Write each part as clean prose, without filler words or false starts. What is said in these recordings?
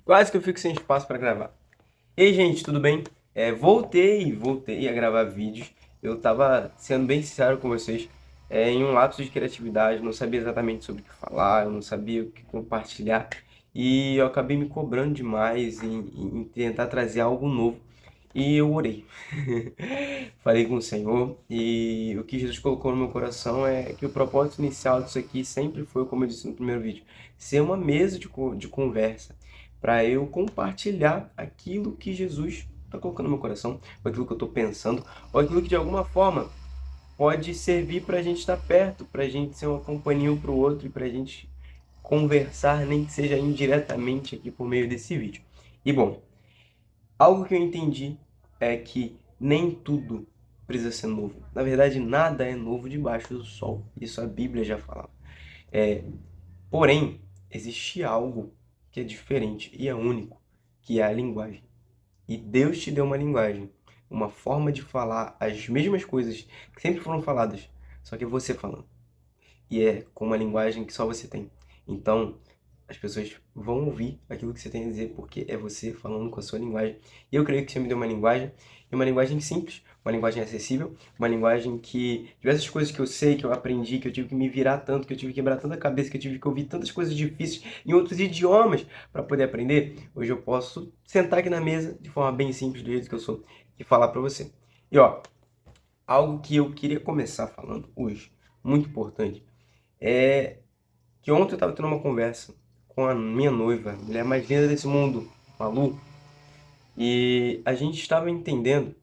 Quase que eu fico sem espaço para gravar. Ei, gente, tudo bem? Voltei a gravar vídeos. Eu tava sendo bem sincero com vocês, em um lapso de criatividade, não sabia exatamente sobre o que falar, eu não sabia o que compartilhar, e eu acabei me cobrando demais em tentar trazer algo novo. E eu orei. Falei com o Senhor, e o que Jesus colocou no meu coração é que o propósito inicial disso aqui sempre foi, como eu disse no primeiro vídeo, ser uma mesa de conversa para eu compartilhar aquilo que Jesus está colocando no meu coração, ou aquilo que eu estou pensando, ou aquilo que de alguma forma pode servir para a gente estar perto, para a gente ser uma companhia um para o outro e para a gente conversar, nem que seja indiretamente aqui por meio desse vídeo. E bom, algo que eu entendi é que nem tudo precisa ser novo. Na verdade, nada é novo debaixo do sol. Isso a Bíblia já fala. É, porém, existe algo que é diferente e é único, que é a linguagem. E Deus te deu uma linguagem, uma forma de falar as mesmas coisas que sempre foram faladas, só que é você falando. E é com uma linguagem que só você tem. Então, as pessoas vão ouvir aquilo que você tem a dizer, porque é você falando com a sua linguagem. E eu creio que você me deu uma linguagem simples, uma linguagem acessível, uma linguagem que diversas coisas que eu sei, que eu aprendi, que eu tive que me virar tanto, que eu tive que quebrar tanta cabeça, que eu tive que ouvir tantas coisas difíceis em outros idiomas para poder aprender, hoje eu posso sentar aqui na mesa de forma bem simples, do jeito que eu sou, e falar para você. E ó, algo que eu queria começar falando hoje, muito importante, é que ontem eu estava tendo uma conversa com a minha noiva, a mulher mais linda desse mundo, Malu, e a gente estava entendendo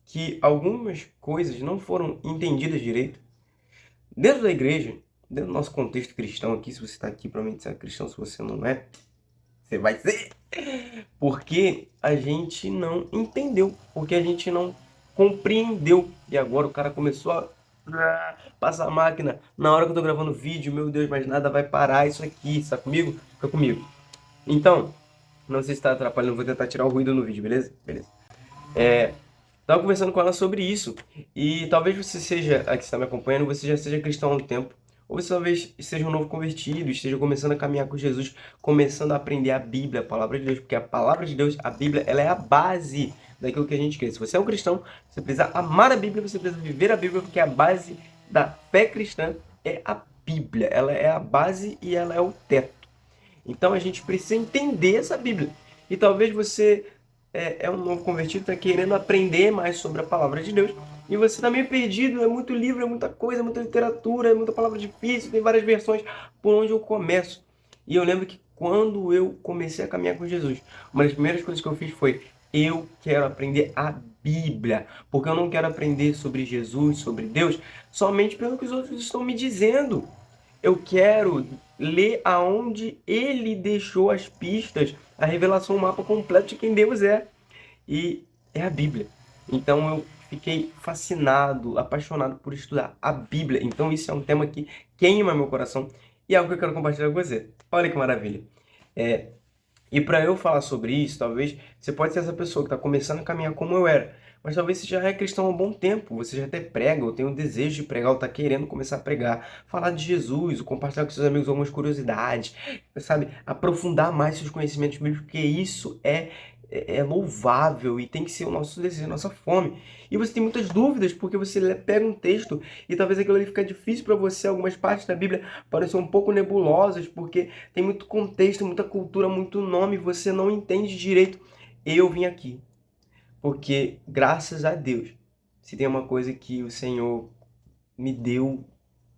que algumas coisas não foram entendidas direito dentro da igreja, dentro do nosso contexto cristão aqui. Se você está aqui, provavelmente você é cristão. Se você não é, você vai ser, porque a gente não entendeu, porque a gente não compreendeu. E agora o cara começou a passar a máquina na hora que eu tô gravando vídeo. Meu Deus, mas nada vai parar isso aqui, está comigo? Fica comigo. Então, não sei se está atrapalhando, vou tentar tirar o ruído no vídeo, beleza? Beleza. Tava conversando com ela sobre isso, e talvez você seja, aqui está me acompanhando, você já seja cristão há um tempo, ou você talvez seja um novo convertido, esteja começando a caminhar com Jesus, começando a aprender a Bíblia, a palavra de Deus, porque a palavra de Deus, a Bíblia, ela é a base daquilo que a gente crê. Se você é um cristão, você precisa amar a Bíblia, você precisa viver a Bíblia, porque a base da fé cristã é a Bíblia, ela é a base e ela é o teto. Então a gente precisa entender essa Bíblia. E talvez você é um novo convertido, está querendo aprender mais sobre a palavra de Deus, e você está meio perdido, é muito livro, é muita coisa, é muita literatura, é muita palavra difícil, tem várias versões, por onde eu começo? E eu lembro que quando eu comecei a caminhar com Jesus, uma das primeiras coisas que eu fiz foi, eu quero aprender a Bíblia, porque eu não quero aprender sobre Jesus, sobre Deus, somente pelo que os outros estão me dizendo. Eu quero ler aonde ele deixou as pistas, a revelação, o mapa completo de quem Deus é. E é a Bíblia. Então eu fiquei fascinado, apaixonado por estudar a Bíblia. Então isso é um tema que queima meu coração e é algo que eu quero compartilhar com você. Olha que maravilha. É, e para eu falar sobre isso, talvez você pode ser essa pessoa que está começando a caminhar como eu era, mas talvez você já é cristão há um bom tempo, você já até prega, ou tem o desejo de pregar, ou está querendo começar a pregar, falar de Jesus, ou compartilhar com seus amigos algumas curiosidades, sabe? Aprofundar mais seus conhecimentos bíblicos, porque isso é louvável e tem que ser o nosso desejo, a nossa fome. E você tem muitas dúvidas, porque você pega um texto e talvez aquilo ali fica difícil para você, algumas partes da Bíblia parecem um pouco nebulosas, porque tem muito contexto, muita cultura, muito nome, você não entende direito. Eu vim aqui, porque graças a Deus, se tem uma coisa que o Senhor me deu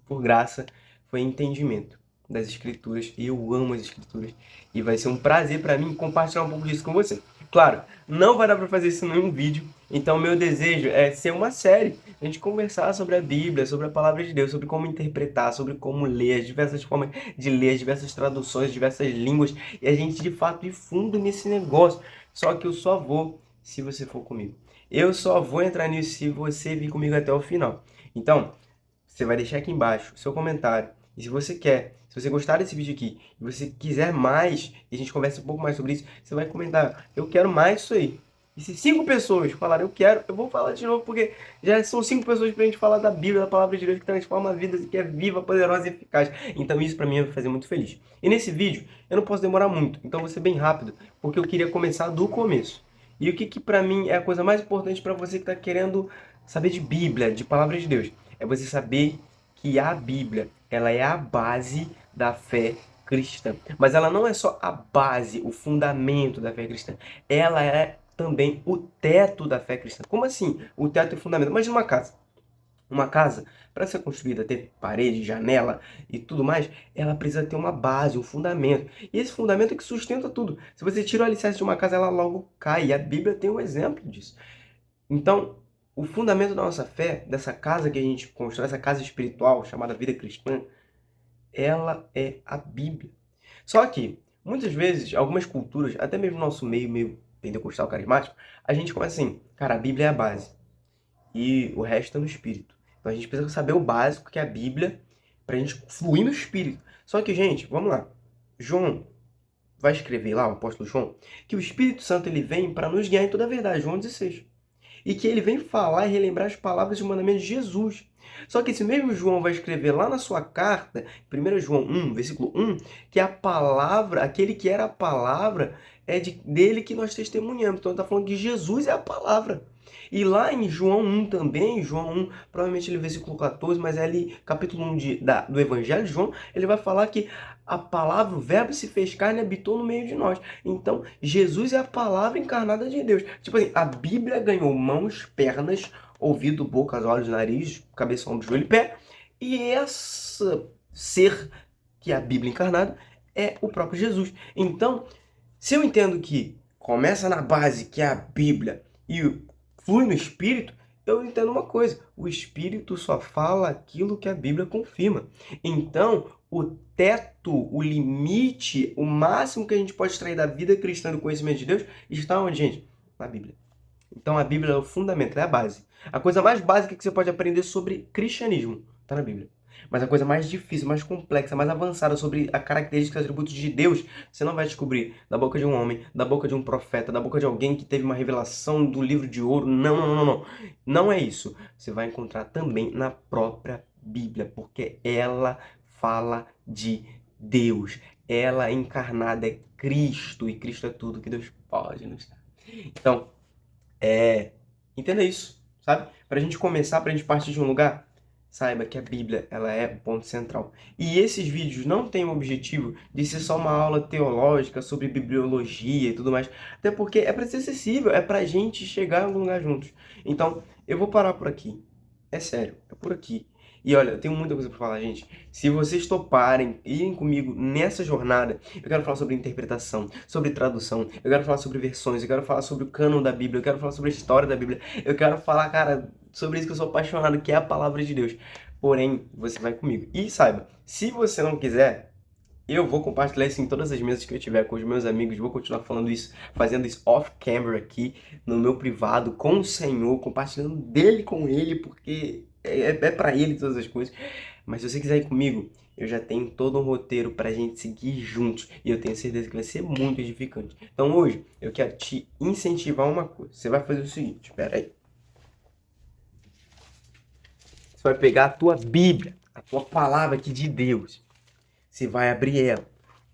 por graça, foi entendimento das Escrituras. E eu amo as Escrituras. E vai ser um prazer para mim compartilhar um pouco disso com você. Claro, não vai dar para fazer isso em um vídeo, então meu desejo é ser uma série, a gente conversar sobre a Bíblia, sobre a Palavra de Deus, sobre como interpretar, sobre como ler, as diversas formas de ler, as diversas traduções, diversas línguas, e a gente de fato ir fundo nesse negócio. Só que eu só vou se você for comigo. Eu só vou entrar nisso se você vir comigo até o final. Então, você vai deixar aqui embaixo o seu comentário. E se você quer, se você gostar desse vídeo aqui, e você quiser mais, e a gente conversa um pouco mais sobre isso, você vai comentar, eu quero mais isso aí. E se 5 pessoas falarem eu quero, eu vou falar de novo, porque já são 5 pessoas pra gente falar da Bíblia, da palavra de Deus que transforma vidas e que é viva, poderosa e eficaz. Então isso pra mim vai me fazer muito feliz. E nesse vídeo eu não posso demorar muito, então vou ser bem rápido, porque eu queria começar do começo. E o que pra mim é a coisa mais importante pra você que tá querendo saber de Bíblia, de palavra de Deus? É você saber que a Bíblia, ela é a base da fé cristã. Mas ela não é só a base, o fundamento da fé cristã. Ela é também o teto da fé cristã. Como assim? O teto e o fundamento. Imagina uma casa. Uma casa, para ser construída, ter parede, janela e tudo mais, ela precisa ter uma base, um fundamento. E esse fundamento é que sustenta tudo. Se você tira o alicerce de uma casa, ela logo cai. E a Bíblia tem um exemplo disso. Então, o fundamento da nossa fé, dessa casa que a gente constrói, essa casa espiritual chamada vida cristã, ela é a Bíblia. Só que, muitas vezes, algumas culturas, até mesmo no nosso meio pentecostal carismático, a gente começa assim, cara, a Bíblia é a base e o resto é no Espírito. Então a gente precisa saber o básico, que é a Bíblia, pra gente fluir no Espírito. Só que, gente, vamos lá. João vai escrever lá, o apóstolo João, que o Espírito Santo ele vem para nos guiar em toda a verdade, João 16. E que ele vem falar e relembrar as palavras e os mandamentos de Jesus. Só que esse mesmo João vai escrever lá na sua carta, 1 João 1, versículo 1, que a palavra, aquele que era a palavra, é dele que nós testemunhamos. Então ele está falando que Jesus é a palavra. E lá em João 1 também, João 1, provavelmente ele versículo 14, mas é ali capítulo 1 do Evangelho de João, ele vai falar que a palavra, o verbo se fez carne e habitou no meio de nós. Então, Jesus é a palavra encarnada de Deus. Tipo assim, a Bíblia ganhou mãos, pernas, ouvido, boca, olhos, nariz, cabeça, ombro, joelho e pé. E esse ser que é a Bíblia encarnada é o próprio Jesus. Então, se eu entendo que começa na base, que é a Bíblia, e flui no Espírito, eu entendo uma coisa: o Espírito só fala aquilo que a Bíblia confirma. Então, o teto, o limite, o máximo que a gente pode extrair da vida cristã do conhecimento de Deus está onde, gente? Na Bíblia. Então, a Bíblia é o fundamento, é a base. A coisa mais básica que você pode aprender sobre cristianismo está na Bíblia. Mas a coisa mais difícil, mais complexa, mais avançada sobre a característica e atributos de Deus, você não vai descobrir da boca de um homem, da boca de um profeta, da boca de alguém que teve uma revelação do livro de ouro. Não, não, não, não. Não é isso. Você vai encontrar também na própria Bíblia, porque ela fala de Deus. Ela encarnada é Cristo, e Cristo é tudo que Deus pode nos dar. Então, entenda isso, sabe? Pra gente começar, pra gente partir de um lugar, saiba que a Bíblia, ela é o ponto central. E esses vídeos não têm o objetivo de ser só uma aula teológica sobre bibliologia e tudo mais, até porque é para ser acessível, é pra gente chegar em algum lugar juntos. Então, eu vou parar por aqui. É sério, é por aqui. E olha, eu tenho muita coisa pra falar, gente. Se vocês toparem, irem comigo nessa jornada, eu quero falar sobre interpretação, sobre tradução, eu quero falar sobre versões, eu quero falar sobre o cânon da Bíblia, eu quero falar sobre a história da Bíblia, eu quero falar, cara, sobre isso que eu sou apaixonado, que é a palavra de Deus. Porém, você vai comigo. E saiba, se você não quiser, eu vou compartilhar isso em todas as mesas que eu tiver com os meus amigos, vou continuar falando isso, fazendo isso off-camera aqui, no meu privado, com o Senhor, compartilhando dele com ele, porque é para ele todas as coisas. Mas se você quiser ir comigo, eu já tenho todo um roteiro pra gente seguir juntos, e eu tenho certeza que vai ser muito edificante. Então hoje, eu quero te incentivar uma coisa. Você vai fazer o seguinte, espera aí. Você vai pegar a tua Bíblia, a tua palavra aqui de Deus. Você vai abrir ela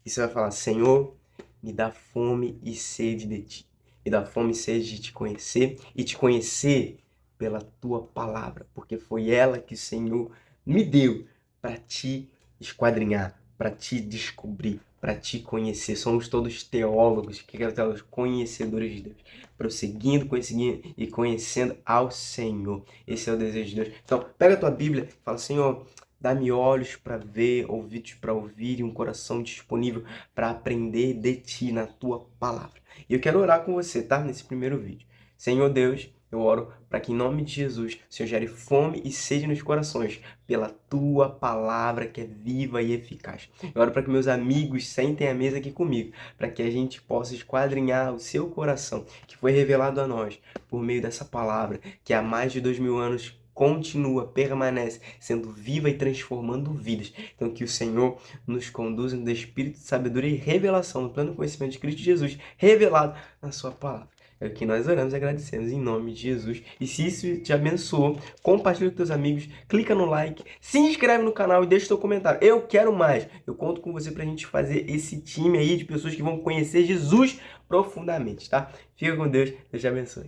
e você vai falar: Senhor, me dá fome e sede de ti. Me dá fome e sede de te conhecer e te conhecer pela tua palavra, porque foi ela que o Senhor me deu para te esquadrinhar, para te descobrir, para te conhecer. Somos todos teólogos, que quero teólogos, conhecedores de Deus, prosseguindo, conseguindo e conhecendo ao Senhor. Esse é o desejo de Deus. Então, pega a tua Bíblia e fala: Senhor, dá-me olhos para ver, ouvidos para ouvir e um coração disponível para aprender de ti na tua palavra. E eu quero orar com você, tá? Nesse primeiro vídeo. Senhor Deus, eu oro para que em nome de Jesus, o Senhor gere fome e sede nos corações pela tua palavra que é viva e eficaz. Eu oro para que meus amigos sentem à mesa aqui comigo, para que a gente possa esquadrinhar o seu coração, que foi revelado a nós por meio dessa palavra, que há mais de 2000 anos continua, permanece, sendo viva e transformando vidas. Então que o Senhor nos conduza no espírito de sabedoria e revelação, no pleno conhecimento de Cristo Jesus, revelado na sua palavra. É o que nós oramos e agradecemos em nome de Jesus. E se isso te abençoou, compartilha com teus amigos, clica no like, se inscreve no canal e deixa teu comentário. Eu quero mais. Eu conto com você pra gente fazer esse time aí de pessoas que vão conhecer Jesus profundamente, tá? Fica com Deus. Deus te abençoe.